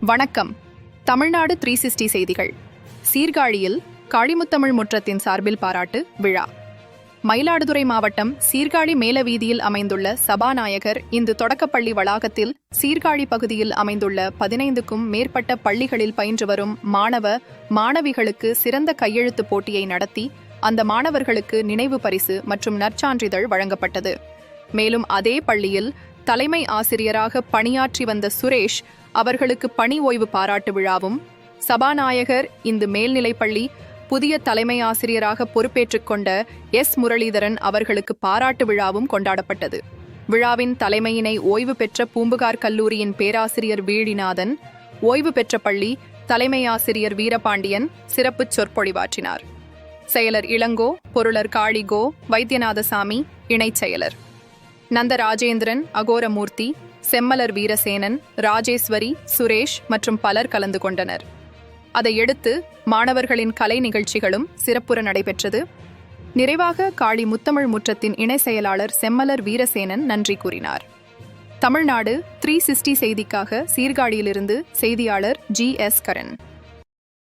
வணக்கம். தமிழ்நாடு 360 செய்திகள். சீர்காழியில் காளிமுத்தமிழ் முற்றத்தின் சார்பில் பாராட்டு விழா. மயிலாடுதுறை மாவட்டம் சீர்காழி மேலவீதியில் அமைந்துள்ள சபாநாயகர் இந்து தொடக்கப்பள்ளி வளாகத்தில் சீர்காழி பகுதியில் அமைந்துள்ள 15க்கும் மேற்பட்ட பள்ளிகளில் பயின்று வரும் மாணவிகளுக்கு சிறந்த கையெழுத்து போட்டியை நடத்தி அந்த மாணவர்களுக்கு நினைவு பரிசு மற்றும் நற்சான்றிதழ் வழங்கப்பட்டது. மேலும் அதே பள்ளியில் தலைமை ஆசிரியராக பணியாற்றி வந்த சுரேஷ் அவர்களுக்கு பணி ஓய்வு பாராட்டு விழாவும், சபாநாயகர் இந்து மேல்நிலைப்பள்ளி புதிய தலைமை ஆசிரியராக பொறுப்பேற்றுக் கொண்ட முரளிதரன் அவர்களுக்கு பாராட்டு விழாவும் கொண்டாடப்பட்டது. விழாவின் தலைமையினை ஓய்வு பெற்ற பூம்புகார் கல்லூரியின் பேராசிரியர் வீழிநாதன், ஓய்வு பெற்ற பள்ளி தலைமை ஆசிரியர் வீரபாண்டியன் சிறப்பு சொற்பொழிவாற்றினார். செயலர் இளங்கோ, பொருளர் காளிகோ, வைத்தியநாதசாமி, இணைச் செயலர் நந்தராஜேந்திரன், அகோரமூர்த்தி, செம்மலர் வீரசேனன், ராஜேஸ்வரி, சுரேஷ் மற்றும் பலர் கலந்து கொண்டனர். அதையடுத்து மாணவர்களின் கலை நிகழ்ச்சிகளும் சிறப்புற நடைபெற்றது. நிறைவாக காளி முத்தமிழ் முற்றத்தின் இணை செயலாளர் செம்மலர் வீரசேனன் நன்றி கூறினார். தமிழ்நாடு 360 செய்திக்காக சீர்காழியிலிருந்து செய்தியாளர் GS கரன்.